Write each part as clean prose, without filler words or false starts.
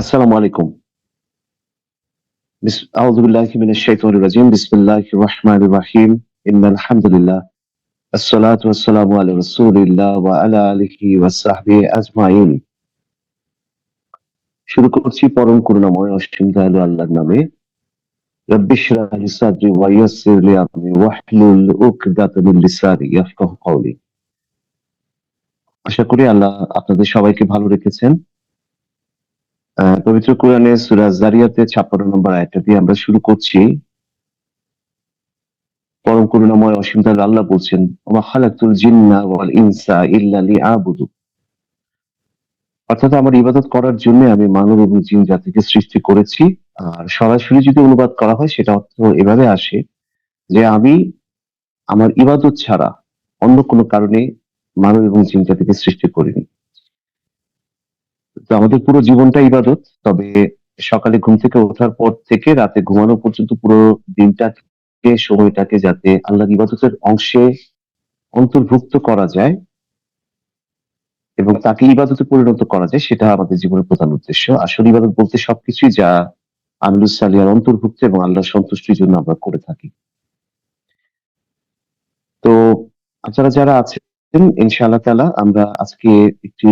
আসসালামু আলাইকুম। আউযু বিল্লাহি মিনাশ শাইতানির রাজিম। বিসমিল্লাহির রহমানির রহিম। ইন্নাল হামদুলিল্লাহ। আসসালাতু ওয়াসসালামু আলা রাসূলিল্লাহ ওয়া আলা আলিহি ওয়া সাহবিহি আজমাইন। শুরু করছি পরম করুণাময় অসীম দয়ালু আল্লাহর নামে। রাব্বিশ ইশরাহ লি সাদরি ওয়া ইয়াসসির লি আমরি ওয়াহলুল উকদাতাম মিন লিসানি ইয়াফকাহু কওলি। আশা করি আল্লাহ আপনাদের সবাইকে ভালো রেখেছেন। পবিত্র কোরআনে সূরা যারিয়াতের ৫৬ নম্বর আয়াতটা দিয়ে আমরা শুরু করছি। পরম করুণাময় অসীম দয়ালু আল্লাহ বলছেন, ওমা খালাকতুল জিন্না ওয়াল ইনসা ইল্লা লিয়াবুদুন। অর্থাৎ আমার ইবাদত করার জন্য আমি মানব এবং জিন জাতিকে সৃষ্টি করেছি। আর সরাসরি যদি অনুবাদ করা হয় সেটা অর্থ এভাবে আসে যে আমি আমার ইবাদত ছাড়া অন্য কোনো কারণে মানব এবং জিন জাতিকে সৃষ্টি করিনি। তো আমাদের পুরো জীবনটা ইবাদত। তবে সকালে ঘুম থেকে ওঠার পর থেকে রাতে ঘুমানো পর্যন্ত পুরো দিনটাকে সময়টাকে যাতে আল্লাহর ইবাদতের অংশে অন্তর্ভুক্ত করা যায় এবং তাকে ইবাদতে পরিণত করা যায় সেটা আমাদের জীবনের প্রধান উদ্দেশ্য। আসল ইবাদত বলতে সবকিছুই যা আমিলুস সালিহার অন্তর্ভুক্ত এবং আল্লাহর সন্তুষ্টির জন্য আমরা করে থাকি। তো আপনারা যারা আছেন ইনশাআল্লাহ তাআলা আমরা আজকে একটি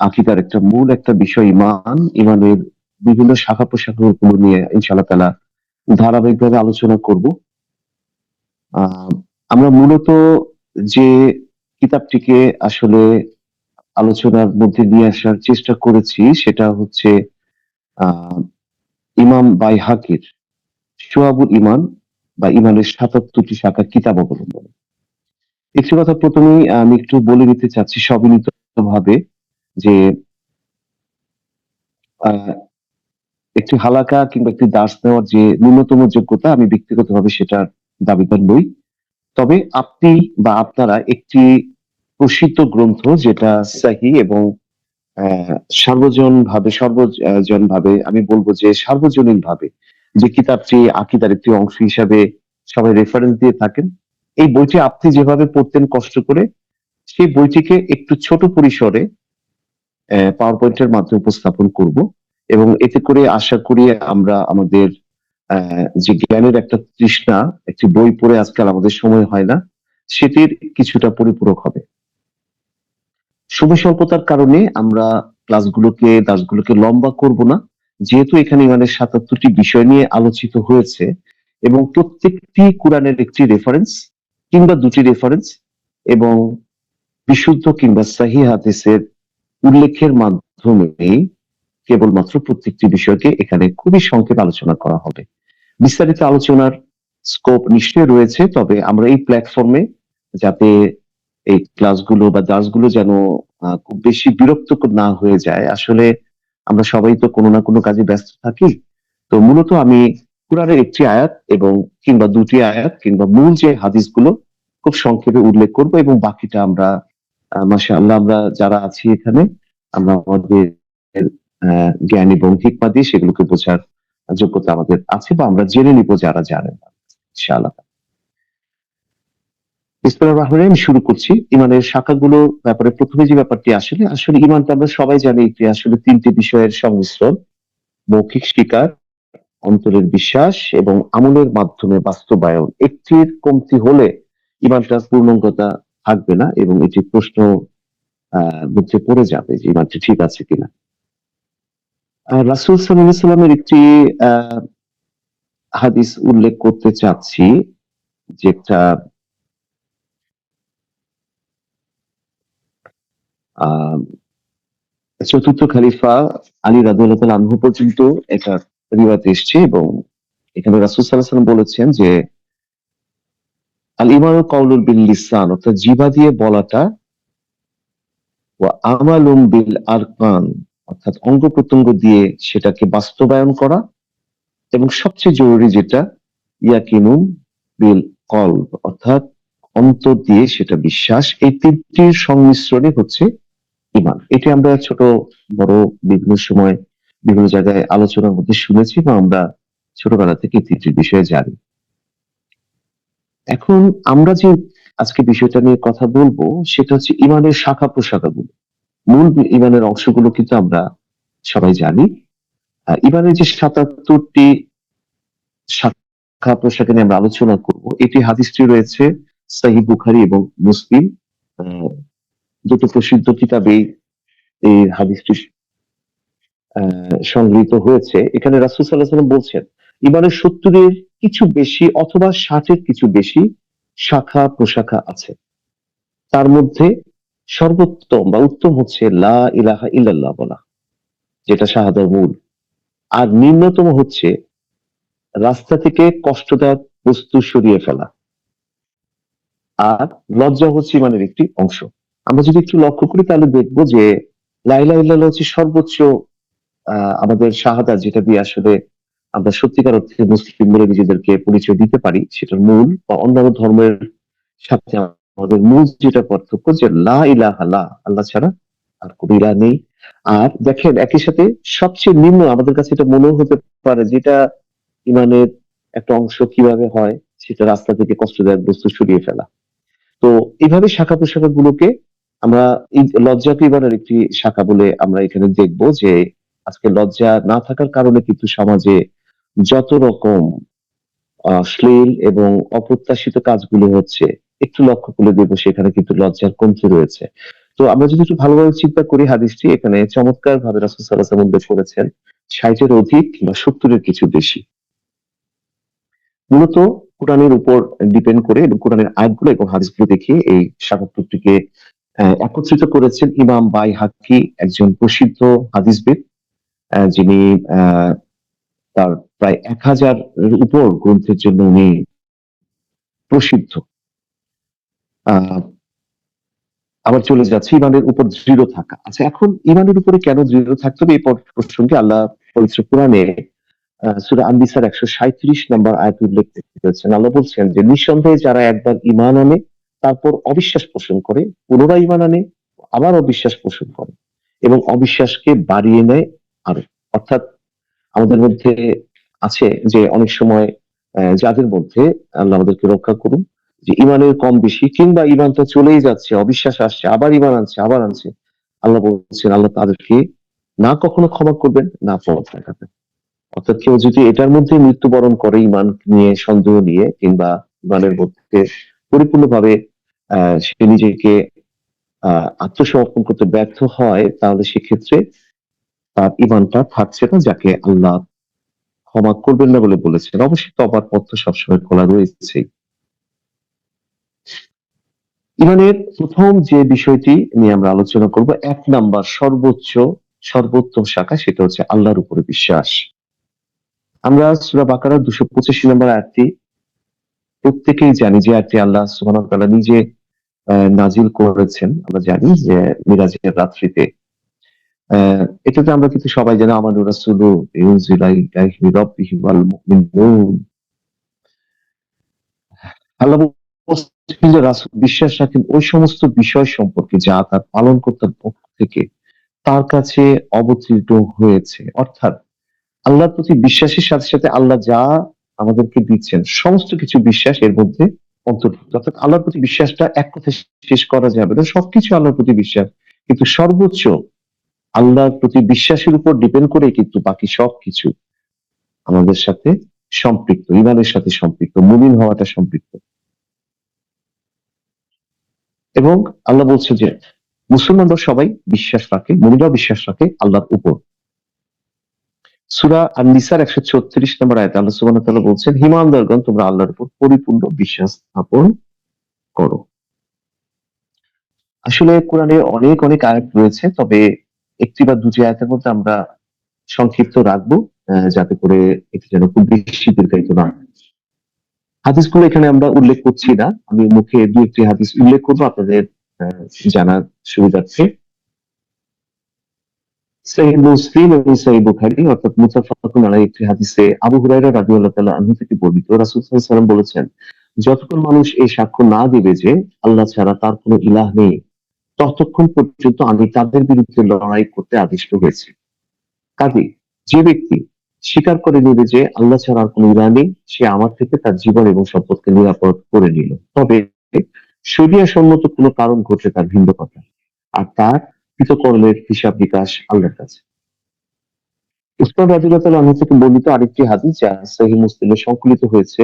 আকীদার একটা মূল একটা বিষয় ইমানের বিভিন্ন শাখা প্রশাখাগুলো নিয়ে ইনশাআল্লাহ তাআলা ধারাবাহিকভাবে আলোচনা করব। আ আমরা মূলত যে কিতাবটিকে আসলে আলোচনার মধ্যে নিয়ে আসার চেষ্টা করেছি সেটা হচ্ছে আ ইমাম বাইহাকির শুআবুল ঈমান বা ঈমানের ৭৭ টি শাখার কিতাব অবলম্বনে। একটি কথা ১ম এই আমি একটু বলে নিতে চাচ্ছি সবিনীতভাবে যে আ একটি হালাকা কিংবা একটি দার্স নেওয়ার যে ন্যূনতম যোগ্যতা আমি ব্যক্তিগতভাবে সেটার দাবিদার নই। তবে আপনি বা আপনারা একটি প্রসিদ্ধ গ্রন্থ যেটা সাহিহ এবং সর্বজনভাবে আমি বলব যে সার্বজনীনভাবে যে কিতাবটি আকীদার একটি অংশ হিসাবে সবাই রেফারেন্স দিয়ে থাকেন। এই বইটি আপনি যেভাবে পড়তেন কষ্ট করে, সেই বইটিকে একটু ছোট পরিসরে পাওয়ার পয়েন্টের মাধ্যমে উপস্থাপন করব এবং এতে করে আশা করি আমরা আমাদের যে জ্ঞানের একটা তৃষ্ণা, একটি বই পড়ে আজকাল আমাদের সময় হয় না, সেটির কিছুটা পরিপূরক হবে। সময় স্বল্পতার কারণে আমরা দাসগুলোকে লম্বা করব না। যেহেতু এখানে ইমানের ৭৭ টি বিষয় নিয়ে আলোচিত হয়েছে এবং প্রত্যেকটি কুরআনের একটি রেফারেন্স কিংবা ২ টি রেফারেন্স এবং বিশুদ্ধ কিংবা সহিহ হাদিসের উল্লেখের মাধ্যমে কেবলমাত্র প্রত্যেকটি বিষয়কে এখানে খুবই সংক্ষেপে আলোচনা করা হবে। বিস্তারিত আলোচনার স্কোপ নিশ্চয়ই রয়েছে। তবে আমরা এই প্ল্যাটফর্মে যাতে এই ক্লাসগুলো বা দার্সগুলো যেন খুব বেশি বিরক্তকর না হয়ে যায়। আসলে আমরা সবাই তো কোনো না কোনো কাজে ব্যস্ত থাকি। তো মূলত আমি কুরআনের একটি আয়াত এবং কিংবা ২ টি আয়াত কিংবা মূল যে হাদিসগুলো খুব সংক্ষেপে উল্লেখ করব এবং বাকিটা আমরা মাশাআল্লাহ আমরা যারা আছি এখানে আমরা আমাদের জ্ঞান এবং হিকমা দিয়ে সেগুলোকে বোঝার যোগ্যতা আমাদের আছে বা আমরা জেনে নিব যারা জানেন না। ইনশাআল্লাহ। বিসমিল্লাহির রহমানির রহিম শুরু করছি। ঈমানের শাখাগুলোর ব্যাপারে ১ম এ যে ব্যাপারটি আসলে ঈমান তো আমরা সবাই জানি এটি আসলে ৩ টি বিষয়ের সংমিশ্রণ। মৌখিক স্বীকার, অন্তরের বিশ্বাস এবং আমলের মাধ্যমে বাস্তবায়ন। একটির কমতি হলে ঈমানটার পূর্ণাঙ্গতা থাকবে না এবং এটি প্রশ্ন মধ্যে পড়ে যাবে যে ঈমানটি ঠিক আছে কিনা। রাসূল সাল্লাল্লাহু আলাইহি ওয়াসাল্লামের একটি আ হাদিস উল্লেখ করতে চাচ্ছি যেটা আ ৪র্থ খলিফা আলী রাদিয়াল্লাহু তাআলা আনহু পর্যন্ত এটা রিওয়ায়াত এসছে এবং এখানে রাসূল সাল্লাল্লাহু আলাইহি ওয়াসাল্লাম বলেছেন যে, আল ঈমানু কাউলুন বিল লিসান অর্থাৎ জিহ্বা দিয়ে বলাটা ওয়া আমালুন বিল আরকান অর্থাৎ অঙ্গ-প্রত্যঙ্গ দিয়ে সেটাকে বাস্তবায়ন করা এবং সবচেয়ে জরুরি যেটা ইয়াকিনুন বিল কলব অর্থাৎ অন্তর দিয়ে সেটা বিশ্বাস। এই ৩ টির সংমিশ্রণই হচ্ছে ঈমান। এটি আমরা ছোট বড় বিভিন্ন সময় বিভিন্ন জায়গায় আলোচনার মধ্যে শুনেছি বা আমরা ছোটবেলা থেকে এই ৩ টি বিষয়ে জানি। এখন আমরা যে আজকে বিষয়টা নিয়ে কথা বলবো সেটা হচ্ছে ঈমানের শাখা-প্রশাখাগুলো। মূল ঈমানের অংশগুলো কিন্তু আমরা সবাই জানি। ইমানের যে ৭৭টি শাখা প্রশাখা নিয়ে আমরা আলোচনা করব, এটি হাদিসটি রয়েছে সহিহ বুখারী এবং মুসলিম দুটো প্রসিদ্ধ কিতাবেই এই হাদিসটি সংগৃহীত হয়েছে। এখানে রাসূল সাল্লাল্লাহু আলাইহি ওয়াসাল্লাম বলছেন, ইমানের ৭০ এর কিছু বেশি অথবা ৬০ এর কিছু বেশি শাখা প্রশাখা আছে। তার মধ্যে সর্বোত্তম বা উত্তম হচ্ছে লা ইলাহা ইল্লাল্লাহ বলা, যেটা শাহাদার মূল। আর নিম্নতম হচ্ছে রাস্তা থেকে কষ্টদায়ক বস্তু সরিয়ে ফেলা। আর লজ্জা হচ্ছে ইমানের একটি অংশ। আমরা যদি একটু লক্ষ্য করি তাহলে দেখব যে লা ইলাহা ইল্লাল্লাহ হচ্ছে সর্বোচ্চ আমাদের শাহাদাত, যেটা দিয়ে আসলে আমরা সত্যিকার অর্থে মুসলিম বলে নিজেদেরকে পরিচয় দিতে পারি, সেটার মূল বা অন্যান্য ধর্মের সাথে আমাদের মূল যেটা পার্থক্য যে লা ইলাহা লা, আল্লাহ ছাড়া আর কোন ইলাহ নেই। আর দেখেন একই সাথে সবচেয়ে নিম্ন আমাদের কাছে এটা মনেও হতে পারে যেটা ইমানের একটা অংশ কিভাবে হয়, সেটা রাস্তা থেকে কষ্টদায়ক বস্তু সরিয়ে ফেলা। তো এইভাবে শাখা প্রশাখা গুলোকে আমরা লজ্জাকে ইমানের একটি শাখা বলে আমরা এখানে দেখব যে আজকে লজ্জা না থাকার কারণে কিন্তু সমাজে যত রকম অশ্লীল এবং অপ্রত্যাশিত কাজগুলো হচ্ছে, একটু লক্ষ্য করে দেখবো সেখানে কিন্তু লজ্জার কমতি রয়েছে। তো আমরা যদি একটু ভালোভাবে চিন্তা করি হাদিসটি এখানে চমৎকার ভাবে রাসূল সাল্লাল্লাহু আলাইহি ওয়াসাল্লাম উল্লেখ করেছেন ৬০ এর অধিক বা ৭০ এর কিছু বেশি। মূলত কোরআনের উপর ডিপেন্ড করে এবং কোরআনের আয়াতগুলো এবং হাদিসগুলো দেখিয়ে এই ৭৭ টিকে একত্রিত করেছেন ইমাম বাইহাকী, একজন প্রসিদ্ধ হাদিসবিদ, যিনি আ তার প্রায় ১,০০০ এর উপর গ্রন্থের জন্য উনি প্রসিদ্ধ। আ আবার চলে যাচ্ছি ইমানের উপর দৃঢ় থাকা। আচ্ছা, এখন ইমানের উপরে কেন দৃঢ় থাকতে হবে এই প্রসঙ্গে আল্লাহ পবিত্র কোরআনে সূরা আন-নিসার ১৩৭ নম্বর আয়াতে উল্লেখ করেছেন। আল্লাহ বলছেন যে নিঃসন্দেহে যারা একবার ঈমান আনে তারপর অবিশ্বাস পোষণ করে, পুনরায় ঈমান আনে, আবার অবিশ্বাস পোষণ করে এবং অবিশ্বাসকে বাড়িয়ে নেয় আরো। অর্থাৎ আমাদের মধ্যে আছে যে অনেক সময় যাদের মধ্যে আল্লাহ আমাদেরকে রক্ষা করুন যে ঈমানের কম বেশি কিংবা ঈমান তো চলেই যাচ্ছে, অবিশ্বাস আসছে, আবার ঈমান আনছে, আবার আনছে। আল্লাহ বলছেন আল্লাহ তাদেরকে না কখনো ক্ষমা করবেন, না পথ দেখাবেন। অর্থাৎ কেউ যদি এটার মধ্যে মৃত্যুবরণ করে ঈমান নিয়ে, সন্দেহ নিয়ে কিংবা ঈমানের মধ্যে পরিপূর্ণভাবে সে নিজেকে আত্মসমর্পণ করতে ব্যর্থ হয়, তাহলে সেক্ষেত্রে তার ঈমানটা থাকছে না, যাকে আল্লাহ ক্ষমা করবেন না বলে বলেছেন। অবশ্যই তওবার পথ তো সবসময় খোলা রয়েছেই। ঈমানের ১ম যে বিষয়টি নিয়ে আমরা আলোচনা করব, ১ নাম্বার সর্বোত্তম শাখা, সেটা হচ্ছে আল্লাহর উপরে বিশ্বাস। আমরা সূরা বাকারার ২৮৫ নম্বর আয়াতটি প্রত্যেকেই জানি যে আয়াতটি আল্লাহ সুবহানাহু ওয়া তাআলা নিজে নাজিল করেছেন। আমরা জানি যে মিরাজের রাত্রিতে। এটাতে আমরা কিন্তু সবাই জানি আমানু রাসূলু ইউনজিলা ইলাইহি মির রাব্বিহি ওয়াল মুমিনুন। আল্লাহ বলছেন যে রাসূল বিশ্বাস রাখেন ওই সমস্ত বিষয় সম্পর্কে যা তার পালনকর্তার পক্ষ থেকে তার কাছে অবতীর্ণ হয়েছে। অর্থাৎ আল্লাহর প্রতি বিশ্বাসের সাথে, সাথে আল্লাহ যা আমাদেরকে দিচ্ছেন সমস্ত কিছু বিশ্বাস এর মধ্যে অন্তর্ভুক্ত। অর্থাৎ আল্লাহর প্রতি বিশ্বাসটা এক কথায় শেষ করা যাবে না। সবকিছু আল্লাহর প্রতি বিশ্বাস। কিন্তু সর্বোচ্চ আল্লাহর প্রতি বিশ্বাসের উপর ডিপেন্ড করেই কিন্তু বাকি সবকিছু আমাদের সাথে সম্পৃক্ত, ঈমানের সাথে সম্পৃক্ত, মুমিন হওয়াটা সম্পৃক্ত। এবং আল্লাহ বলছে যে মুসলমানরা সবাই বিশ্বাস রাখে, মুমিনরাও বিশ্বাস রাখে আল্লাহর উপর। সূরা আন-নিসার ১৩৬ নম্বর আয়াতে আল্লাহ সুবহানাহু ওয়া তাআলা বলছেন, হে ঈমানদারগণ তোমরা আল্লাহর উপর পরিপূর্ণ বিশ্বাস স্থাপন করো। আসলে কোরআনে অনেক আয়াত রয়েছে, তবে একটি বা দুটি আয়াতের মধ্যে আমরা সংক্ষিপ্ত রাখবো, যাতে করে এটি যেন খুব বেশি দীর্ঘায়িত না হয়। হাদিসগুলো এখানে আমরা উল্লেখ করছি না। আমি মুখে ২-১ টি হাদিস উল্লেখ করব আপনাদের আ জানার সুবিধার্থে। সহিহ মুসলিম এবং সহিহ বুখারী অর্থাৎ মুত্তাফাকুন আলাইহি একটি হাদিসে আবু হুরায়রা রাদিয়াল্লাহু তাআলা আনহু থেকে বর্ণিত, রাসূল সাল্লাল্লাহু আলাইহি ওয়াসাল্লাম বলেছেন, যতক্ষণ মানুষ এই সাক্ষ্য না দিবে যে আল্লাহ ছাড়া তার কোনো ইলাহ নেই, ততক্ষণ পর্যন্ত আমি তাদের বিরুদ্ধে লড়াই করতে আদিষ্ট হয়েছি। কাজেই যে ব্যক্তি স্বীকার করে নেবে যে আল্লাহ ছাড়া আর কোনো ইলাহ নেই, সে আমার থেকে তার জীবন এবং সম্পদকে নিরাপদ করে নিল। তবে শরিয়া সম্মত কোনো কারণ ঘটলে তার ভিন্ন কথা। আর তার কৃতকর্মের হিসাব নিকাশ আল্লাহর কাছে। উসমান রাদিয়াল্লাহু তাআলা আনহু থেকে বর্ণিত আরেকটি হাদিস যা সহিহ মুসলিমে সংকলিত হয়েছে।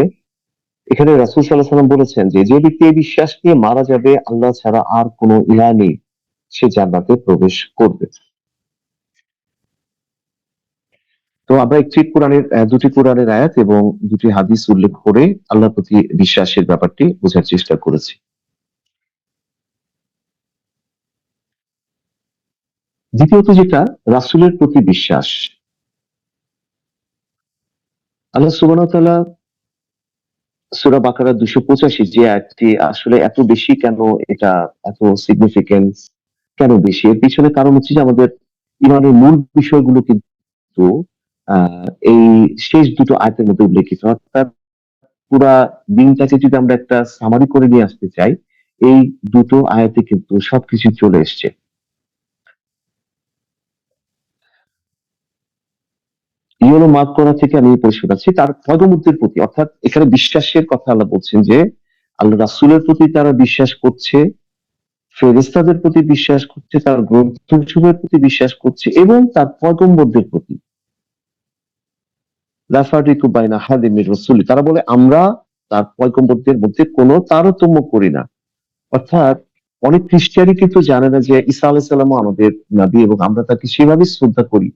এখানে রাসূল সাল্লাল্লাহু আলাইহি ওয়াসাল্লাম বলেছেন যে ব্যক্তি এই বিশ্বাস নিয়ে মারা যাবে আল্লাহ ছাড়া আর কোন ইলাহ নেই, সে জান্নাতে প্রবেশ করবে। তো আমরা একটি কোরআনের দুটি কোরআনের আয়াত এবং দুটি হাদিস উল্লেখ করে আল্লাহর প্রতি বিশ্বাসের ব্যাপারটি বোঝার চেষ্টা করেছি। দ্বিতীয়ত যেটা রাসূলের প্রতি বিশ্বাস। আল্লাহ সুবহানাহু ওয়া তাআলা সূরা বাকারার ২৮৫ যে আয়াতটি আসলে এত বেশি কেন, এটা এত সিগনিফিক্যান্স কেন বেশি? এর পিছনে কারণ হচ্ছে যে আমাদের ইমানের মূল বিষয়গুলো কিন্তু আ এই শেষ দুটো আয়াতের মধ্যে উল্লেখিত। অর্থাৎ পুরা দিনটাকে যদি আমরা একটা সামারি করে নিয়ে আসতে চাই, এই দুটো আয়াতে কিন্তু সবকিছু চলে এসছে। ইয়েলো মার্ক করা থেকে আমি এই পরিষ্কার আছি তার পয়গম্বরদের প্রতি, অর্থাৎ এখানে বিশ্বাসের কথা আল্লাহ বলছেন যে আল্লাহ রাসূলের প্রতি তারা বিশ্বাস করছে, ফেরেশতাদের প্রতি বিশ্বাস করছে, তার গ্রন্থসমূহের প্রতি বিশ্বাস করছে এবং তার পয়গম্বরদের প্রতি। লা ফাররিকু বাইনা আহাদিম মির রাসূলি, তারা বলে আমরা তার পয়গম্বরদের মধ্যে কোনো তারতম্য করি না। অর্থাৎ অনেক খ্রিস্টানই কিন্তু জানে না যে ঈসা আলাইহিস সালামও আমাদের নবী এবং আমরা তাকে সেভাবে শ্রদ্ধা করি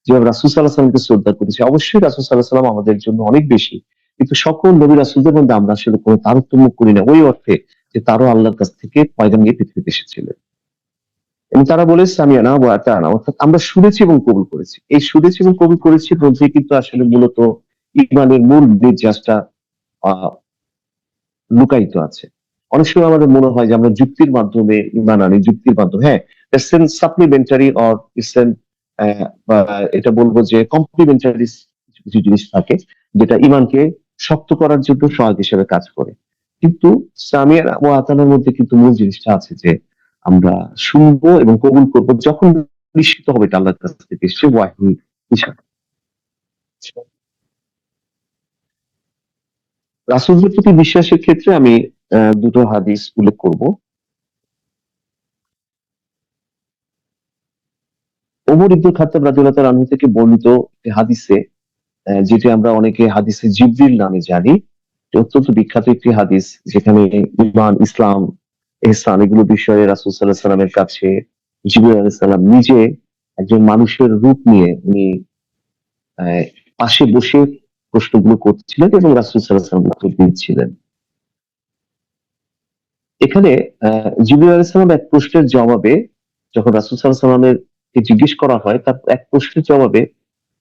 যেভাবে রাসূল সাল্লাল্লাহু আলাইহি সাল্লামকে শ্রদ্ধা করেছি। অবশ্যই রাসূল সাল্লাল্লাহু আলাইহি সাল্লাম আমাদের জন্য অনেক বেশি। কিন্তু সকল নবী রাসূলদের মধ্যে আমরা আসলে কোনো তারতম্য করি না। ওই অর্থে যে তারাও আল্লাহর কাছ থেকে পয়গাম নিয়ে পৃথিবীতে এসেছিলেন। এবং তারা বলে সামিয়ানা ওয়া আতানা, অর্থাৎ আমরা শুনেছি এবং কবুল করেছি। এই শুনেছি এবং কবুল করেছি মধ্যে কিন্তু আসলে মূলত ঈমানের মূল নির্যাসটা আ লুকায়িত আছে। অনেক সময় আমাদের মনে হয় যে আমরা যুক্তির মাধ্যমে ঈমান আনি, যুক্তির মাধ্যমে। হ্যাঁ, it's an supplementary or it's an বা এটা বলব যে কমপ্লিমেন্টারি কিছু জিনিস থাকে যেটা ঈমানকে শক্ত করার জন্য সহায়ক হিসেবে কাজ করে। কিন্তু সামিয়া ওয়া আতানার মধ্যে কিন্তু মূল জিনিসটা আছে যে আমরা শুনবো এবং কবুল করব যখন নিশ্চিত হবে এটা আল্লাহর কাছ থেকে এসছে ওয়াহী হিসাবে। রাসূলদের প্রতি বিশ্বাসের ক্ষেত্রে আমি দুটো হাদিস উল্লেখ করব। ওমর ইবনুল খাত্তাব রাদিয়াল্লাহু তাআলা আনহু থেকে বর্ণিত একটি হাদিসে, যেটি আমরা অনেকে হাদিসে জিবরিল নামে জানি। এটি অত্যন্ত বিখ্যাত একটি হাদিস যেখানে ঈমান, ইসলাম, ইহসান এগুলো বিষয়ে রাসূল সাল্লাল্লাহু আলাইহি সাল্লামের কাছে জিবরিল আলাইহিস সালাম নিজে একজন মানুষের রূপ নিয়ে উনি অ্যা পাশে বসে প্রশ্নগুলো করছিলেন এবং রাসূল সাল্লাল্লাহু আলাইহি সাল্লাম উত্তর দিচ্ছিলেন। এখানে জিবরিল আলাইহিস সালাম এক প্রশ্নের জবাবে, যখন রাসূল সাল্লাল্লাহু আলাইহি সাল্লামের কে জিজ্ঞেস করা হয় তার এক প্রশ্নের জবাবে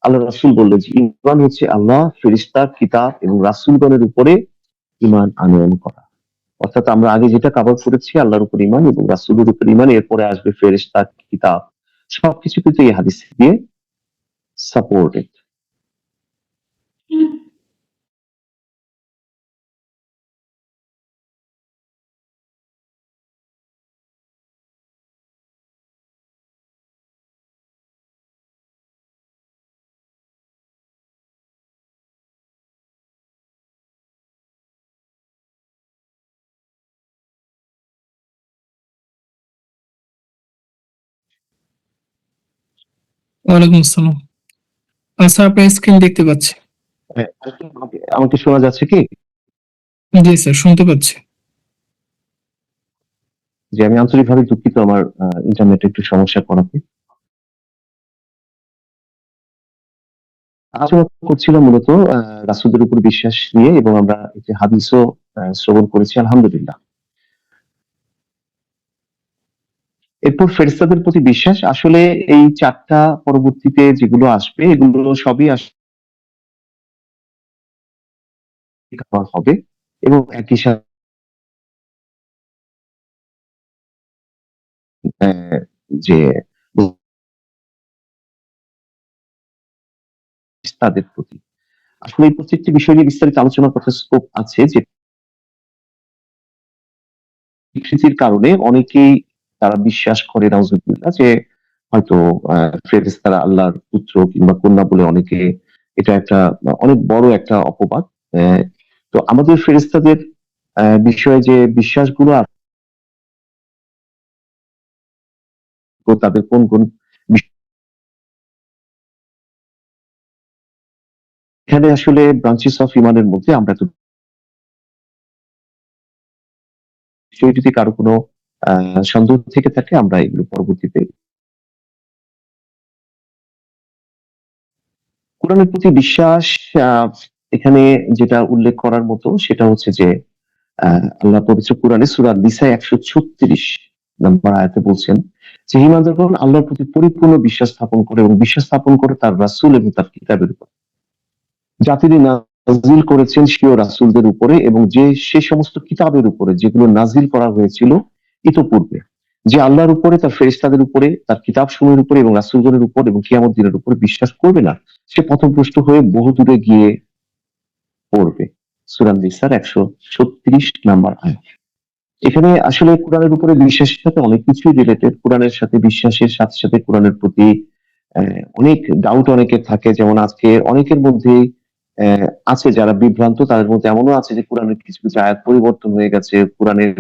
আল্লাহ রাসূল বললেন যে ঈমান হচ্ছে আল্লাহ, ফেরেশতা, কিতাব এবং রাসূলগণের উপরে ঈমান আনয়ন করা। অর্থাৎ আমরা আগে যেটা কভার করেছি আল্লাহর উপর ঈমান এবং রাসূলের উপর ঈমান, এরপরে আসবে ফেরেশতা, কিতাব। সবকিছু কিন্তু এই হাদিস দিয়ে সাপোর্টেড। ওয়ালাইকুম আসসালাম। স্যার আপনার স্ক্রিন দেখতে পাচ্ছি। হ্যাঁ, আমাকে আমাকে শোনা যাচ্ছে কি? জি স্যার, শুনতে পাচ্ছি। যে আমি আন্তরিকভাবে দুঃখিত আমার ইন্টারনেটে একটু সমস্যা করাতে। আলোচনা করছিলাম মূলত রাসূলদের উপর বিশ্বাস নিয়ে এবং আমরা একটি হাদিসও শ্রবণ করেছি আলহামদুলিল্লাহ। এরপর ফেরেশতাদের প্রতি বিশ্বাস, আসলে এই ৪ টা পরবর্তীতে যেগুলো আসবে এগুলো সবই কভার হবে এবং একই সাথে যে তাদের প্রতি। আসলে এই প্রত্যেকটি বিষয় নিয়ে বিস্তারিত আলোচনা করার স্কোপ আছে যে বিকৃতির কারণে অনেকেই তারা বিশ্বাস করে নাউজুবিল্লাহ যে হয়তো ফেরেশতারা আল্লাহর পুত্র কিংবা কন্যা বলে অনেকে, এটা একটা অনেক বড় একটা অপবাদ। অ্যা তো আমাদের ফেরেশতাদের বিষয়ে যে বিশ্বাসগুলো আছে তাদের কোন এখানে আসলে ব্রাঞ্চেস অফ ইমানের মধ্যে আমরা তো বিষয়ে যদি কারো কোনো সন্দেহ থেকে থাকে আমরা এগুলো পরবর্তীতে কোরআনের প্রতি বিশ্বাস আহ, এখানে যেটা উল্লেখ করার মতো সেটা হচ্ছে যে আল্লাহ পবিত্র কোরআনে সূরা নিসা 136 নম্বর আয়াতে বলছেন যে ঈমানদারগণ আল্লাহর প্রতি পরিপূর্ণ বিশ্বাস স্থাপন করে এবং বিশ্বাস স্থাপন করে তার রাসূল এবং তার কিতাবের উপর যা তিনি নাজিল করেছেন স্বীয় রাসূলদের উপরে এবং সে সমস্ত কিতাবের উপরে যেগুলো নাজিল করা হয়েছিল ইতোপূর্বে যে আল্লাহর উপরে তার ফেরেশতাদের উপরে তার কিতাব সমূহের উপরে এবং রাসূলগণের উপর এবং কিয়ামত দিনের উপরে বিশ্বাস করবে না সে পথভ্রষ্ট হয়ে বহু দূরে গিয়ে পড়বে। সূরা নিসার 136 নাম্বার আয়াত। এখানে আসলে কোরআনের উপরে বিশ্বাসের সাথে অনেক কিছুই রিলেটেড। কোরআনের সাথে বিশ্বাসের সাথে সাথে কোরআনের প্রতি অনেক ডাউট অনেকের থাকে। যেমন আজকে অনেকের মধ্যেই আছে যারা বিভ্রান্ত, তাদের মধ্যে এমনও আছে যে কোরআনের কিছু কিছু আয়াত পরিবর্তন হয়ে গেছে, কোরআনের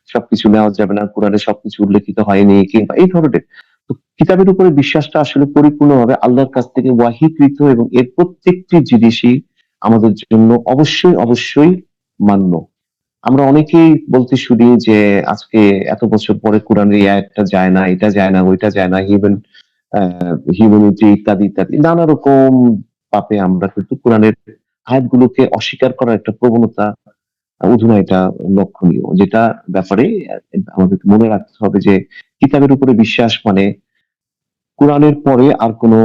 সবকিছু নেওয়া যাবে না, কোরআনে সবকিছু উল্লেখিত হয়নি কিংবা এই ধরনের। তো কিতাবের উপরে বিশ্বাসটা আসলে পরিপূর্ণভাবে আল্লাহর কাছ থেকে ওয়াহীকৃত এবং এর প্রত্যেকটি জিনিসই আমাদের জন্য অবশ্যই অবশ্যই মান্য। আমরা অনেকেই বলতে শুনি যে আজকে এত বছর পরে কোরআনের এই আয়াতটা যায় না, এটা যায় না, ওইটা যায় না, হিউম্যানিটি ইত্যাদি ইত্যাদি নানা রকম পাপে আমরা কিন্তু কোরআনের আয়াতগুলোকে অস্বীকার করার একটা প্রবণতা অধুনা এটা লক্ষণীয়। যেটা ব্যাপারে আমাদের মনে রাখতে হবে যে কিতাবের উপরে বিশ্বাস মানে কোরআনের পরে আর কোনো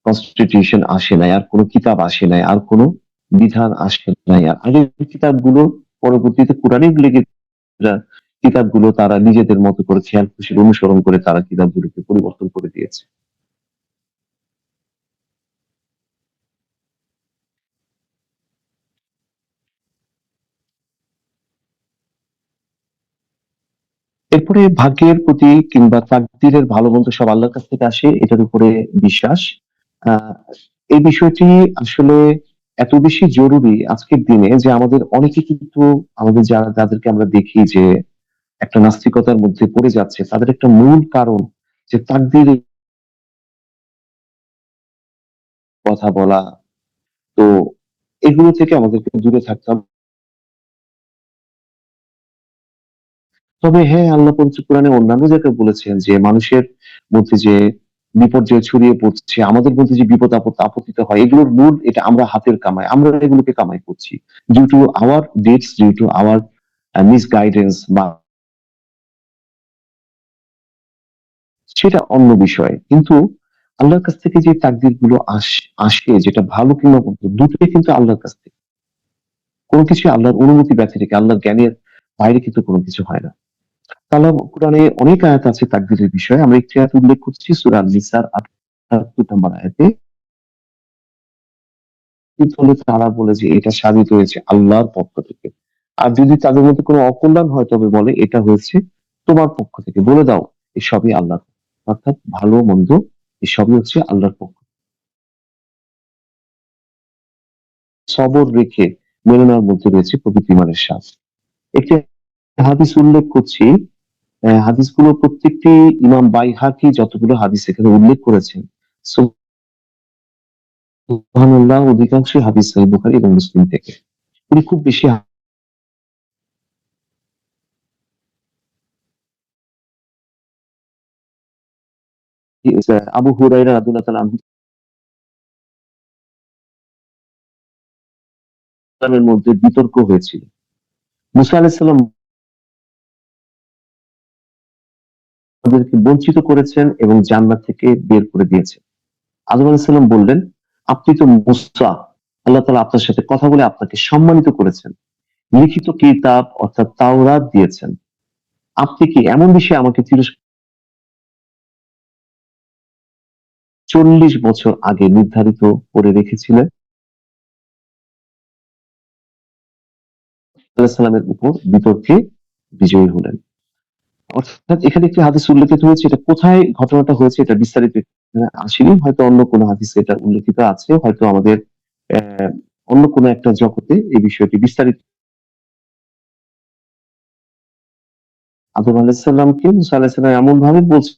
কনস্টিটিউশন আসে নাই, আর কোনো কিতাব আসে নাই, আর কোনো বিধান আসে নাই। আর আগের কিতাবগুলো পরবর্তীতে কোরআনে লিখে কিতাবগুলো তারা নিজেদের মতো করে খেয়াল খুশির অনুসরণ করে তারা কিতাবগুলোকে পরিবর্তন করে দিয়েছে। এরপরে ভাগ্যের প্রতি কিংবা তাকদীরের ভালো মন্দ সব আল্লাহর কাছ থেকে আসে এটার উপরে বিশ্বাস। আহ এই বিষয়টি আসলে এত বেশি জরুরি আজকের দিনে যে আমাদের অনেকে কিন্তু আমাদের যাদেরকে আমরা দেখি যে একটা নাস্তিকতার মধ্যে পড়ে যাচ্ছে তাদের একটা মূল কারণ যে তাকদীরের কথা বলা। তো এগুলো থেকে আমাদেরকে দূরে থাকতে হবে। তবে হ্যাঁ, আল্লাহ পবিত্র কোরআনে অন্যান্য জায়গায় বলেছেন যে মানুষের মধ্যে যে বিপর্যয় ছড়িয়ে পড়ছে, আমাদের মধ্যে যে বিপদ আপদ আপতিত হয় এগুলোর মূল এটা আমরা হাতের কামাই, আমরা এগুলোকে কামাই করছি due to our deeds, due to our misguidance বা সেটা অন্য বিষয়। কিন্তু আল্লাহর কাছ থেকে যে তাকদীর গুলো আসে যেটা ভালো কিংবা মন্দ দুটোই কিন্তু আল্লাহর কাছ থেকে। কোনো কিছু আল্লাহর অনুমতি ব্যতি রেখে আল্লাহর জ্ঞানের বাইরে কিন্তু কোনো কিছু হয় না। আল্লাহ কোরআনে অনেক আয়াত আছে তাকদীরের বিষয়ে। আমরা একটি আয়াত উল্লেখ করছি সূরা নিসার ৭৮ নম্বর আয়াতে। হলে তারা বলে যে এটা সাধিত হয়েছে আল্লাহর পক্ষ থেকে। আর যদি তাদের মধ্যে কোনো অকল্যাণ হয় তবে বলে এটা হয়েছে তোমার পক্ষ থেকে। বলে দাও এসবই আল্লাহর। অর্থাৎ ভালো মন্দ এসবই হচ্ছে আল্লাহর পক্ষ। সবর রেখে মেনে নেওয়ার মধ্যে রয়েছে প্রকৃতি ইমানের স্বাদ। একটি হাদিস উল্লেখ করছি। হাদিসগুলো প্রত্যেকটি ইমাম বাইহাকি যতগুলো হাদিস এখানে উল্লেখ করেছেন সুবহানাল্লাহ অধিকাংশই হাদিস সহিহ বুখারী এবং মুসলিম থেকে। উনি খুব বেশি আবু হুরায়রা রাদিয়াল্লাহু তাআলা আনহু এর মধ্যে বিতর্ক হয়েছিল। মুসা আলাইহিস সালাম আমাদেরকে বঞ্চিত করেছেন এবং জান্নাত থেকে বের করে দিয়েছেন। আদম আলাইহিস সালাম বললেন, আপনি তো মুসা, আল্লাহ তাআলা আপনার সাথে কথা বলে আপনাকে সম্মানিত করেছেন। লিখিত কিতাব অর্থাৎ তাওরাত দিয়েছেন। আপনি কি এমন বিষয়ে আমাকে 40 বছর আগে নির্ধারিত করে রেখেছিলেন? আলাইহিস সালামের উপর বিতর্কে বিজয়ী হলেন। অর্থাৎ এখানে একটি হাদিস উল্লেখিত হয়েছে, এটা কোথায় ঘটনাটা হয়েছে এটা বিস্তারিত এখানে আসেনি, হয়তো অন্য কোনো হাদিসে এটা উল্লেখিত আছে, হয়তো আমাদের অন্য কোনো একটা জগতে এই বিষয়টি বিস্তারিত। আদম আলাইহিস সালামকে মুসা আলাইহিস সালাম এমন ভাবে বলছেন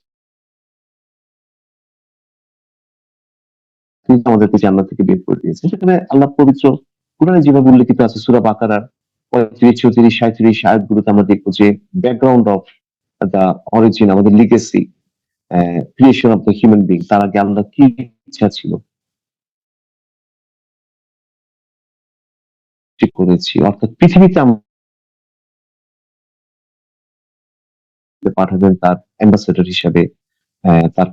তিনি আমাদেরকে জান্নাত থেকে বের করে দিয়েছেন। সেখানে আল্লাহ পবিত্র কোরআনে যেভাবে উল্লেখিত আছে সূরা বাকারার ৩৫, ৩৪, ৩৭ আয়াতগুলোতে আমরা দেখব যে ব্যাকগ্রাউন্ড অফ দ্য অরিজিন, আমাদের legacy, creation of the human being, তার আগে আল্লাহ কি ইচ্ছা ছিল ঠিক করেছি, অর্থাৎ পৃথিবীতে আমাদের পাঠাবেন তার অ্যাম্বাসেডর হিসাবে, তার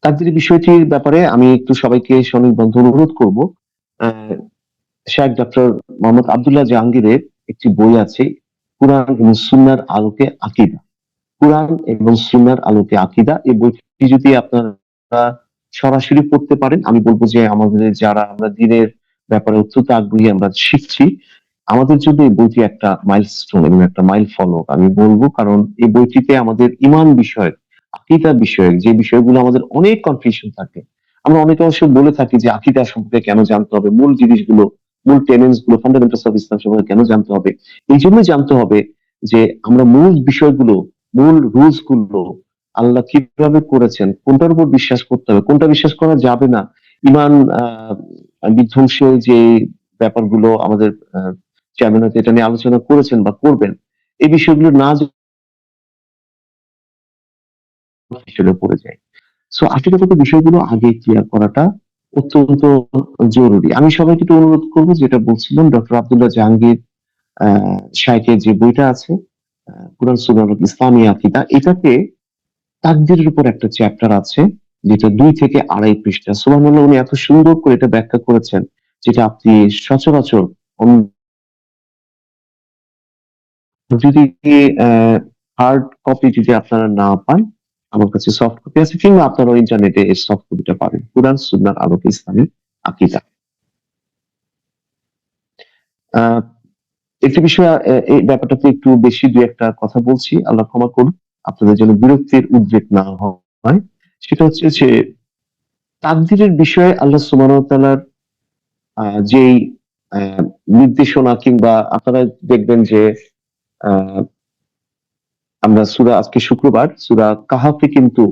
তাকদীরের বিষয়টির ব্যাপারে আমি একটু সবাইকে সনির্বন্ধ অনুরোধ করব। আহ, শেখ ডক্টর মোহাম্মদ আব্দুল্লাহ জাহাঙ্গীরের একটি বই আছে, কুরআন এবং সুন্নাহর আলোকে আকীদা। কুরআন এবং সুন্নাহর আলোকে আকীদা, এই বইটি যদি আপনারা সরাসরি পড়তে পারেন, আমি বলবো যে আমাদের যারা আমরা দ্বীনের ব্যাপারে অত্যন্ত আগ্রহী, আমরা শিখছি, আমাদের জন্য এই বইটি একটা মাইলস্টোন এবং একটা মাইল ফলক আমি বলবো। কারণ এই বইটিতে আমাদের ঈমান বিষয়ক, আকীদা বিষয়ক যে বিষয়গুলো আমাদের অনেক কনফিউশন থাকে, আমরা অনেকে অবশ্য বলে থাকি যে আকীদা সম্পর্কে কেন জানতে হবে, মূল জিনিসগুলো, মূল টেনেন্স গুলো, ফান্ডামেন্টালস অফ ইসলাম সম্পর্কে কেন জানতে হবে। এই জন্যই জানতে হবে যে আমরা মূল বিষয়গুলো, মূল রুলস গুলো আল্লাহ কিভাবে করেছেন, কোনটার উপর বিশ্বাস করতে হবে, কোনটা বিশ্বাস করা যাবে না, ইমান বিধ্বংসী যে ব্যাপারগুলো আমাদের চেয়ারম্যান হয়তো এটা নিয়ে আলোচনা করেছেন বা করবেন, এই বিষয়গুলো না হিসেবে পড়ে যায়। সো আকিদাগত বিষয়গুলো আগে ক্লিয়ার করাটা অত্যন্ত জরুরি। আমি সবাইকে একটু অনুরোধ করবো, যেটা বলছিলাম, ডক্টর আব্দুল্লাহ জাহাঙ্গীর শাইখের যে বইটা আছে, কুরআন সুন্নাহ ইসলামী আকীদা, এটাতে তাকদীরের উপর একটা চ্যাপ্টার আছে যেটা ২ থেকে ২.৫ পৃষ্ঠা। সুবহানাল্লাহ, উনি এত সুন্দর করে এটা ব্যাখ্যা করেছেন যেটা আপনি সচরাচর যদি হার্ড কপি যদি আপনারা না পান, আমার কাছে সফট কপি আছে, কিংবা আপনারা ইন্টারনেটে এর সফট কপিটা পাবেন, কুরআন সুন্নাহর আলোকে ইসলামী আকীদা। আহ, একটি বিষয়, এই ব্যাপারটাতে একটু বেশি দুই একটা কথা বলছি, আল্লাহ ক্ষমা করুন, আপনাদের যেন বিরক্তির উদ্রেক না হয়। সেটা হচ্ছে যে তাকদীরের বিষয়ে আল্লাহ সুবহানাহু ওয়া তাআলার যেই আহ, নির্দেশনা, কিংবা আপনারা দেখবেন যে আহ, আমরা আজকে শুক্রবার, সূরা কাহাফে কিন্তু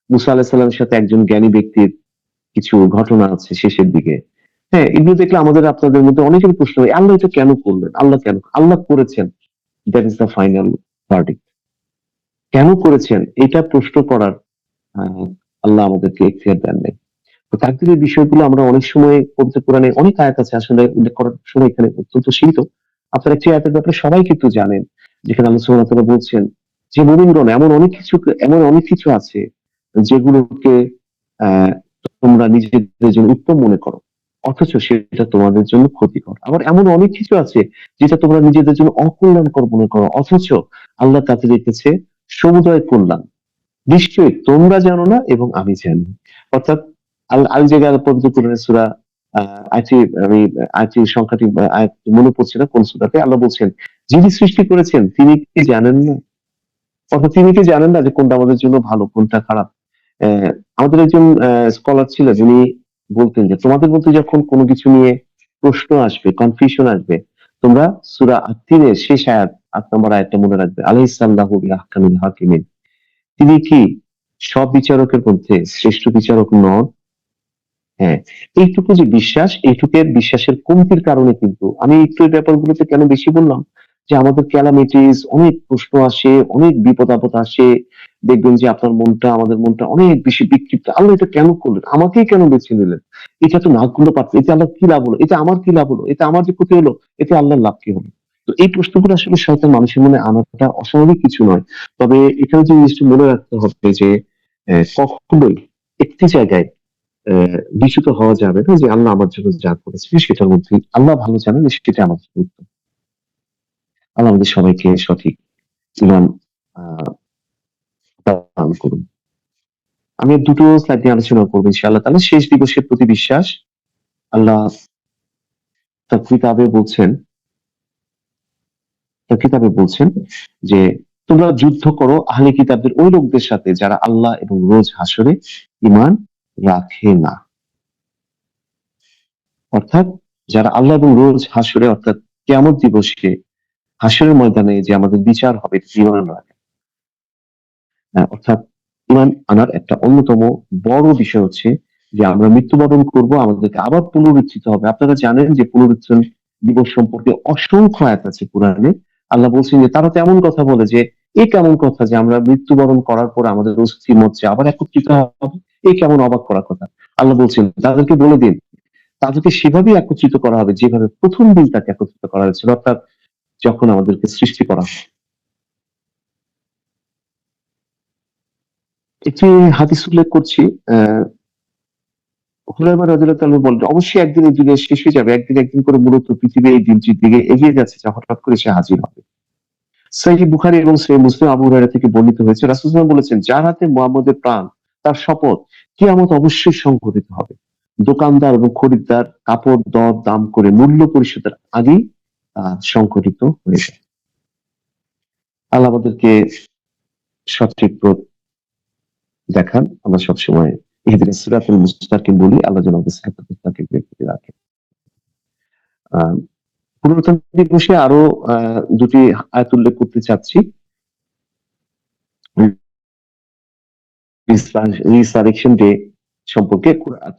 মুসা আলাইহিস সালামের সাথে একজন জ্ঞানী ব্যক্তির কিছু ঘটনা আছে শেষের দিকে। হ্যাঁ, এগুলো দেখলে আমাদের আপনাদের মধ্যে অনেকেরই প্রশ্ন হয়, আল্লাহ এটা কেন করলেন, আল্লাহ কেন, আল্লাহ করেছেন, that is the final verdict. কেন করেছেন এটা প্রশ্ন করার আহ, আল্লাহ আমাদেরকে এখতিয়ার দেন নাই। তো তাকদীরের বিষয়গুলো আমরা অনেক সময় পবিত্র কোরআনে অনেক আয়াত আছে, আসলে উল্লেখ করার সময় এখানে অত্যন্ত সীমিত। আপনারা একটি আয়াতের ব্যাপারে সবাই কিন্তু জানেন, যেখানে আল্লাহ সুবহানাহু ওয়া তাআলা বলছেন যে মুমিনগণ, এমন অনেক কিছু আছে যেগুলোকে আহ তোমরা নিজেদের জন্য উত্তম মনে করো, অথচ সেটা তোমাদের জন্য ক্ষতিকর। আবার এমন অনেক কিছু আছে যেটা তোমরা নিজেদের জন্য অকল্যাণকর মনে করো, অথচ আল্লাহ তাতে রেখেছে সমুদয় কল্যাণ। নিশ্চয়ই তোমরা জানো না এবং আমি জানি। অর্থাৎ আল জায়গায় পবিত্র কোরআনের সূরা আয়াতটি, আমি আয়াতটির সংখ্যাটি আয়াত মনে পড়ছে না কোন সূরাতে, আল্লাহ বলছেন যিনি সৃষ্টি করেছেন তিনি কি জানেন না? অর্থাৎ তিনি কি জানেন না যে কোনটা আমাদের জন্য ভালো, কোনটা খারাপ? আমাদের একজন স্কলার ছিল, যিনি বলতেন যে তোমাদের মধ্যে যখন কোনো কিছু নিয়ে প্রশ্ন আসবে, কনফিউশন আসবে, তোমরা সূরা আত-তিনের শেষ আয়াত, ৮ নম্বর আয়াতটা মনে রাখবে, আলাইহিসসালাহু বিআহকামিল হাকিমিন, তিনি কি সব বিচারকের মধ্যে শ্রেষ্ঠ বিচারক নন? হ্যাঁ, এইটুকু যে বিশ্বাস, এইটুকের বিশ্বাসের কমতির কারণে কিন্তু আমি একটু এই ব্যাপারগুলোতে কেন বেশি বললাম, যে আমাদের ক্যালামিটিস, অনেক প্রশ্ন আসে, অনেক বিপদ আপদ আসে, দেখবেন যে আপনার মনটা, আমাদের মনটা অনেক বেশি বিক্ষিপ্ত, আল্লাহ এটা কেন করলেন, আমাকেই কেন বেছে নিলেন, এটা তো না করলে পারতেন, এতে আল্লাহ কি লাভ হলো, এটা আমার কি লাভ হলো, এটা আমার যে ক্ষতি হলো, এতে আল্লাহর লাভ কি হলো? তো এই প্রশ্নগুলো আসলে শয়তান মানুষের মনে আনাটা অস্বাভাবিক কিছু নয়। তবে এখানে যে জিনিসটা মনে রাখতে হবে যে কখনোই একটি জায়গায় বিচ্যুত হওয়া যাবে না, যে আল্লাহ আমার জন্য যা করেছে সেটার মধ্যে আল্লাহ ভালো জানেন, সেটা আমার জন্য উত্তম। আল্লাহ আমাদের সবাইকে সঠিক ঈমান আহ দান করুন। আমি আর দুটো স্লাইড নিয়ে আলোচনা করবো ইনশাআল্লাহ তাআলা। শেষ দিবসের প্রতি বিশ্বাস। আল্লাহ তার কিতাবে বলছেন যে তোমরা যুদ্ধ করো আহলে কিতাবদের ওই লোকদের সাথে যারা আল্লাহ এবং রোজ হাসরে ঈমান রাখে না। অর্থাৎ যারা আল্লাহ এবং রোজ হাসরে, অর্থাৎ কিয়ামত দিবসে, হাসরের ময়দানে যে আমাদের বিচার হবে, ঈমান রাখে। অর্থাৎ ইমান আনার একটা অন্যতম বড় বিষয় হচ্ছে যে আমরা মৃত্যুবরণ করব, আমাদেরকে আবার পুনরুত্থিত হবে। আপনারা জানেন যে পুনরুত্থান দিবস সম্পর্কে অসংখ্য আয়াত আছে কোরআনে। আল্লাহ বলছেন যে তারা তো এমন কথা বলে যে এ কেমন কথা যে আমরা মৃত্যুবরণ করার পর আমাদের অস্থি মজ্জা আবার একত্রিত হবে, এ কেমন অবাক করা কথা। আল্লাহ বলছেন তাদেরকে বলে দিন তাদেরকে সেভাবেই একত্রিত করা হবে যেভাবে প্রথম দিন তাকে একত্রিত করা হয়েছিল, অর্থাৎ যখন আমাদেরকে সৃষ্টি করা হয়। একটি হাদিস উল্লেখ করছি, আহ হুরায়রা রাদিয়াল্লাহু তাআলা বলেন অবশ্যই একদিন এই দুনিয়া শেষ হয়ে যাবে, একদিন একদিন করে মূলত পৃথিবী এই দিনটির দিকে এগিয়ে যাচ্ছে যা হঠাৎ করে সে হাজির হবে। সহিহ বুখারী এবং সহিহ মুসলিম আবু হুরায়রা থেকে বর্ণিত হয়েছে রাসূল সাল্লাল্লাহু আলাইহি ওয়াসাল্লাম বলেছেন যার হাতে মুহাম্মদের প্রাণ তার শপথ কিয়ামত অবশ্যই সংঘটিত হবে। দোকানদার এবং খরিদ্দার কাপড় দর দাম করে মূল্য পরিশোধের আগেই সংঘটিত হয়ে যায়। আল্লাহ আমাদেরকে সঠিক পথ দেখান। আমরা সবসময় ইহদিনাস সিরাতাল মুস্তাকিম বলি, আল্লাহ যেন আমাদের সিরাতাল মুস্তাকিম বের করে রাখেন। আহ পুনরুত্থান দিবসে আরো দুটি আয়াত উল্লেখ করতে চাচ্ছি। রিসারেকশন ডে সম্পর্কে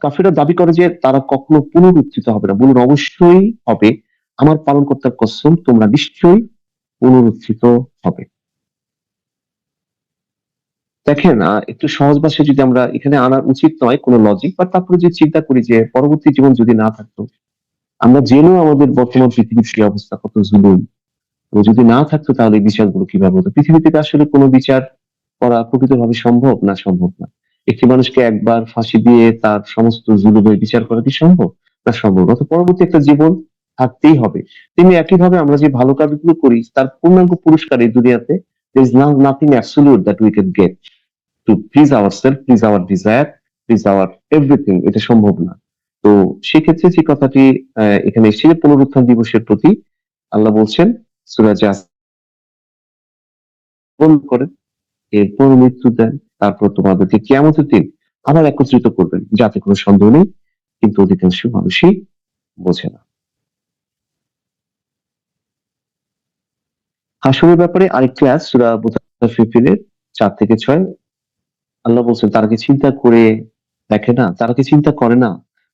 কাফিররা দাবি করে যে তারা কখনো পুনরুত্থিত হবে না। বলুন অবশ্যই হবে, আমার পালনকর্তার কসম তোমরা নিশ্চয়ই পুনরুত্থিত হবে। দেখেন একটু সহজ ভাষায় যদি আমরা এখানে আনার উচিত নয় কোনো লজিক, বা তারপরে যে চিন্তা করি যে পরবর্তী জীবন যদি না থাকতো, আমরা জেনেও আমাদের বর্তমান পৃথিবীর কি অবস্থা, কত জুলুম, তো যদি না থাকতো তাহলে এই বিচারগুলো কিভাবে হতো? পৃথিবীতে তো আসলে কোনো বিচার করা প্রকৃতভাবে সম্ভব না, সম্ভব না। একটি মানুষকে একবার ফাঁসি দিয়ে তার সমস্ত জুলুমের বিচার করা কি সম্ভব? না, সম্ভব না। তো পরবর্তী একটা জীবন থাকতেই হবে। তেমনি একইভাবে আমরা যে ভালো কাজগুলো করি তার পূর্ণাঙ্গ পুরস্কার এই দুনিয়াতে there is nothing absolute that we can get to please ourselves, please our desire, please our everything, এটা সম্ভব না। তো সেক্ষেত্রে যে কথাটি এখানে এসেছে যে পুনরুত্থান দিবসের প্রতি আল্লাহ বলছেন সূরা করেন, এরপর মৃত্যু দেন, তারপর তোমাদেরকে কিয়ামতের দিন আবার একত্রিত করবেন, যাতে কোনো সন্দেহ নেই, কিন্তু অধিকাংশ মানুষই বোঝে না। হাসরের ব্যাপারে আরেকটি আয়াত সূরা মুতাফফিফিনের 4 থেকে 6 আল্লাহ বলছেন তারা কি চিন্তা করে দেখে না, তারা কি চিন্তা করে না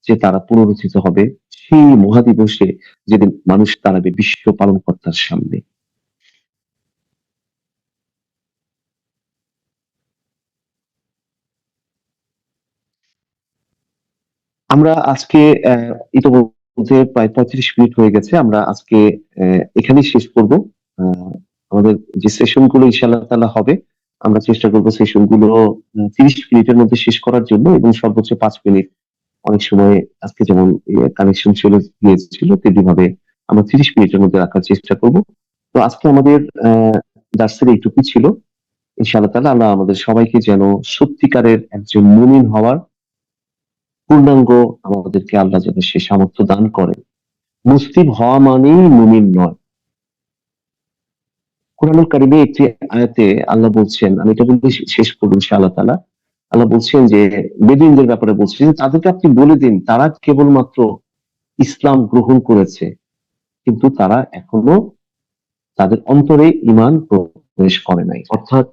যে তারা পুনরুত্থিত হবে সেই মহাদিবসে যেদিন মানুষ দাঁড়াবে বিশ্ব পালনকর্তার সামনে। আমরা আজকে ইতিমধ্যে প্রায় 35 মিনিট হয়ে গেছে। আমরা আজকে এখানেই শেষ করব। আমাদের যে সেশন গুলো ইনশাআল্লাহ তাআলা হবে, আমরা চেষ্টা করব সেশন গুলো 30 মিনিটের মধ্যে শেষ করার জন্য, এবং সর্বোচ্চ 5 মিনিট। অনেক সময় আজকে যেমন কানেকশন চলে গিয়েছিল তেমনিভাবে আমরা 30 মিনিটের মধ্যে রাখার চেষ্টা করব। তো আজকে আমাদের দার্সের এইটুকুই ছিল। ইনশাআল্লাহ তাআলা আল্লাহ আমাদের সবাইকে যেন সত্যিকারের একজন মুমিন হওয়ার পূর্ণাঙ্গ আমাদেরকে আল্লাহ যেন সে সামর্থ্য দান করেন। মুসলিম হওয়া মানেই মুমিন নয়। কোরআনুল কারিমে একটি আয়াতে আল্লাহ বলছেন, আমি এটা বলে শেষ করব ইনশাআল্লাহ তাআলা। আল্লাহ বলছেন যে বেদুইনদের ব্যাপারে বলছেন যে তাদেরকে আপনি বলে দিন তারা কেবলমাত্র ইসলাম গ্রহণ করেছে, কিন্তু তারা এখনো তাদের অন্তরে ঈমান প্রবেশ করে নাই। অর্থাৎ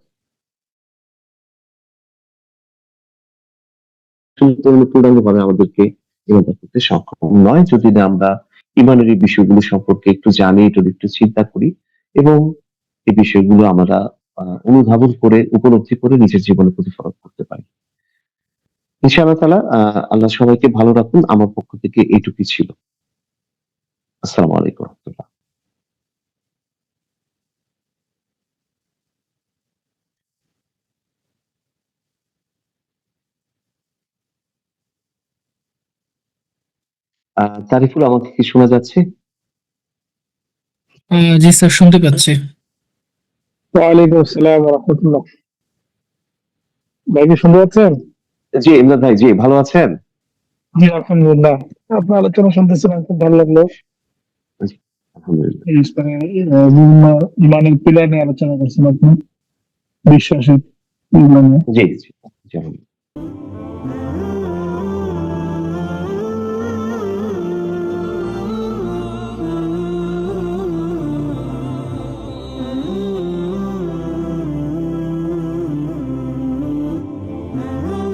পূর্ণাঙ্গভাবে আমাদেরকে ইবাদত করতে সক্ষম নয় যদি না আমরা ঈমানের এই বিষয়গুলো সম্পর্কে একটু জানি, একটু চিন্তা করি, এবং এই বিষয়গুলো আমরা অনুধাবন করে উপলব্ধি করে নিজের জীবনে প্রতিফলন করতে পারি। ইনশাআল্লাহ তাআলা আল্লাহ সবাইকে ভালো রাখুন। আমার পক্ষ থেকে এইটুকুই ছিল। আসসালামু আলাইকুম ওয়া রাহমাতুল্লাহ। তারিফুল, আমাকে কি শোনা যাচ্ছে? জি স্যার, শুনতে পাচ্ছি। ওয়ালাইকুম আসসালাম রহমতুল্লাহ। ভাই কি শুনতে পাচ্ছেন? জি ইমরান ভাই, জি ভালো আছেন? জি আলহামদুলিল্লাহ। আপনার আলোচনা শুনতেছিলাম, খুব ভালো লাগলো। জি, আলহামদুলিল্লাহ। বিভিন্ন ইমানের পিলার নিয়ে আলোচনা করছেন আপনি, বিশ্বাসের পিলার নিয়ে। জি জি জি, আলহামদুলিল্লাহ।